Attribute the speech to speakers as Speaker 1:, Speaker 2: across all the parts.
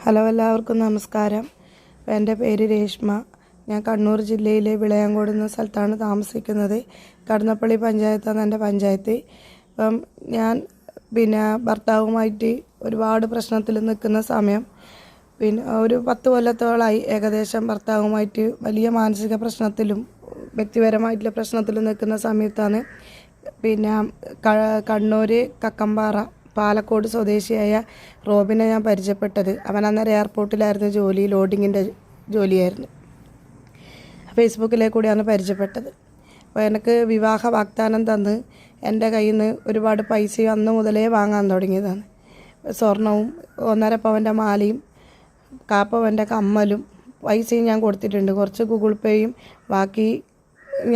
Speaker 1: Hello, എല്ലാവർക്കും നമസ്കാരം. എൻ്റെ പേര് രേഷ്മ. ഞാൻ കണ്ണൂർ ജില്ലയിലെ വിളയാങ്കോട് എന്ന സ്ഥലത്താണ് താമസിക്കുന്നത്. കടന്നപ്പള്ളി പഞ്ചായത്താണ് എൻ്റെ പഞ്ചായത്ത്. അപ്പം ഞാൻ ഭർത്താവുമായിട്ട് ഒരുപാട് പ്രശ്നത്തിൽ നിൽക്കുന്ന സമയം, ഒരു 10 കൊല്ലത്തോളമായി ഏകദേശം ഭർത്താവുമായിട്ട് വലിയ മാനസിക പ്രശ്നത്തിലും വ്യക്തിപരമായിട്ടുള്ള പ്രശ്നത്തിലും നിൽക്കുന്ന സമയത്താണ് കണ്ണൂർ കക്കമ്പാറ പാലക്കോട് സ്വദേശിയായ റോബിനെ ഞാൻ പരിചയപ്പെട്ടത്. അവൻ അന്നേരം എയർപോർട്ടിലായിരുന്നു ജോലി, ലോഡിങ്ങിൻ്റെ ജോലിയായിരുന്നു. ഫേസ്ബുക്കിലെ കൂടിയാണ് പരിചയപ്പെട്ടത്. അപ്പോൾ എനിക്ക് വിവാഹ വാഗ്ദാനം തന്ന് എൻ്റെ കയ്യിൽ നിന്ന് ഒരുപാട് പൈസ അന്ന് മുതലേ വാങ്ങാൻ തുടങ്ങിയതാണ്. സ്വർണവും 1.5 പവൻ്റെ മാലയും കാപ്പവൻ്റെ കമ്മലും പൈസയും ഞാൻ കൊടുത്തിട്ടുണ്ട്. കുറച്ച് ഗൂഗിൾ പേയും ബാക്കി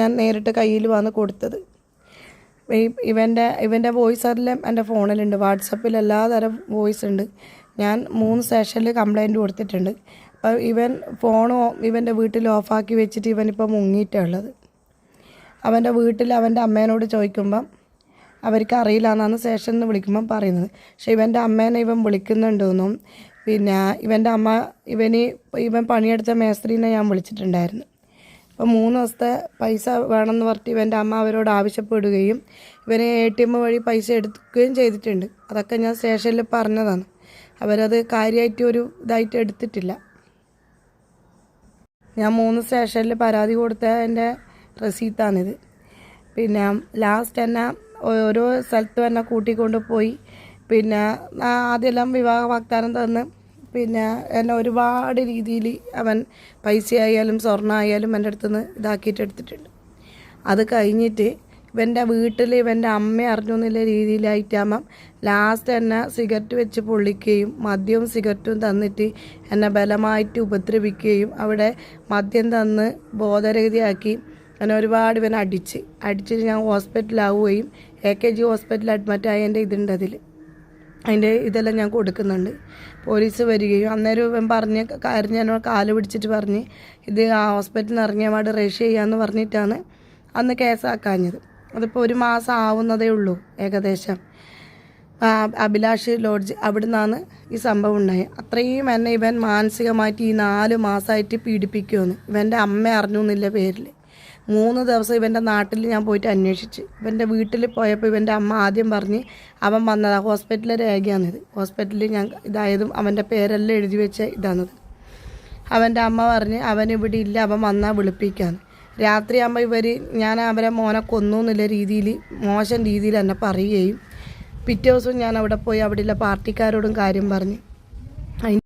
Speaker 1: ഞാൻ നേരിട്ട് കയ്യിൽ വന്ന് കൊടുത്തത്. ഇവൻ്റെ വോയിസ് എല്ലാം എൻ്റെ ഫോണിലുണ്ട്. വാട്സപ്പിൽ എല്ലാതരം വോയിസ് ഉണ്ട്. ഞാൻ 3 സ്റ്റേഷനിൽ കംപ്ലയിൻറ്റ് കൊടുത്തിട്ടുണ്ട്. അപ്പോൾ ഇവൻ്റെ വീട്ടിൽ ഓഫാക്കി വെച്ചിട്ട് ഇവനിപ്പോൾ മുങ്ങിയിട്ടുള്ളത്. അവൻ്റെ വീട്ടിൽ അവൻ്റെ അമ്മേനോട് ചോദിക്കുമ്പം അവർക്ക് അറിയില്ല എന്നാണ് സ്റ്റേഷനിൽ നിന്ന് വിളിക്കുമ്പം പറയുന്നത്. പക്ഷേ ഇവൻ്റെ അമ്മേനെ ഇവൻ വിളിക്കുന്നുണ്ടെന്നും ഇവൻ്റെ അമ്മ ഇവൻ പണിയെടുത്ത മേസ്ത്രീനെ ഞാൻ വിളിച്ചിട്ടുണ്ടായിരുന്നു. അപ്പോൾ 3 ദിവസത്തെ പൈസ വേണമെന്ന് പറഞ്ഞിട്ട് ഇവൻ്റെ അമ്മ അവരോട് ആവശ്യപ്പെടുകയും ഇവനെ ATM വഴി പൈസ എടുക്കുകയും ചെയ്തിട്ടുണ്ട്. അതൊക്കെ ഞാൻ സ്റ്റേഷനിൽ പറഞ്ഞതാണ്. അവരത് കാര്യമായിട്ട് ഒരു ഇതായിട്ട് എടുത്തിട്ടില്ല. ഞാൻ 3 സ്റ്റേഷനിൽ പരാതി കൊടുത്തതിൻ്റെ റെസീറ്റാണിത്. ലാസ്റ്റ് എന്നെ ഓരോ സ്ഥലത്തും എന്നെ കൂട്ടിക്കൊണ്ട് പോയി. ആദ്യമെല്ലാം വിവാഹ വാഗ്ദാനം തന്ന് എന്നെ ഒരുപാട് രീതിയിൽ അവൻ പൈസ ആയാലും സ്വർണ്ണമായാലും എൻ്റെ അടുത്ത് നിന്ന് ഇതാക്കിയിട്ട് എടുത്തിട്ടുണ്ട്. അത് കഴിഞ്ഞിട്ട് ഇവൻ്റെ വീട്ടിൽ ഇവൻ്റെ അമ്മ അറിഞ്ഞു എന്നുള്ള രീതിയിലായിട്ടാകുമ്പം ലാസ്റ്റ് എന്നെ സിഗരറ്റ് വെച്ച് പൊള്ളിക്കുകയും മദ്യവും സിഗരറ്റും തന്നിട്ട് എന്നെ ബലമായിട്ട് ഉപദ്രവിക്കുകയും അവിടെ മദ്യം തന്ന് ബോധരഹിതയാക്കി എന്നെ ഒരുപാട് ഇവനെ അടിച്ചിട്ട് ഞാൻ ഹോസ്പിറ്റലാവുകയും AKG ഹോസ്പിറ്റലിൽ അഡ്മിറ്റായി എൻ്റെ ഇതുണ്ട്. അതിൻ്റെ ഇതെല്ലാം ഞാൻ കൊടുക്കുന്നുണ്ട്. പോലീസ് വരികയും അന്നേരം ഇവൻ പറഞ്ഞ് എന്നോട് കാല് പിടിച്ചിട്ട് പറഞ്ഞ് ഇത് ആ ഹോസ്പിറ്റലിൽ നിന്ന് ഇറങ്ങിയ പാട് രജിസ്റ്റർ ചെയ്യാമെന്ന് പറഞ്ഞിട്ടാണ് അന്ന് കേസാക്കാഞ്ഞത്. അതിപ്പോൾ 1 മാസം ആവുന്നതേ ഉള്ളൂ ഏകദേശം. അഭിലാഷ് ലോഡ്ജ് അവിടെ നിന്നാണ് ഈ സംഭവം ഉണ്ടായത്. അത്രയും എന്നെ ഇവൻ മാനസികമായിട്ട് ഈ 4 മാസമായിട്ട് പീഡിപ്പിക്കുമെന്ന് ഇവൻ്റെ അമ്മ അറിഞ്ഞു എന്നുള്ള പേരിൽ 3 ദിവസം ഇവൻ്റെ നാട്ടിൽ ഞാൻ പോയിട്ട് അന്വേഷിച്ച്. ഇവൻ്റെ വീട്ടിൽ പോയപ്പോൾ ഇവൻ്റെ അമ്മ ആദ്യം പറഞ്ഞ് അവൻ വന്നതാണ്, ഹോസ്പിറ്റലിലെ രേഖയാണിത്, ഹോസ്പിറ്റലിൽ ഇതായതും അവൻ്റെ പേരെല്ലാം എഴുതി വെച്ച ഇതാണത്. അവൻ്റെ അമ്മ പറഞ്ഞ് അവൻ ഇവിടെ ഇല്ല, അവൻ വന്നാൽ വിളിപ്പിക്കാന്ന്. രാത്രിയാകുമ്പോൾ ഞാൻ അവരെ മോനെ കൊന്നു എന്നുള്ള രീതിയിൽ മോശം രീതിയിൽ എന്നെ പറയുകയും പിറ്റേ ദിവസം ഞാൻ അവിടെ പോയി അവിടെയുള്ള പാർട്ടിക്കാരോടും കാര്യം പറഞ്ഞ്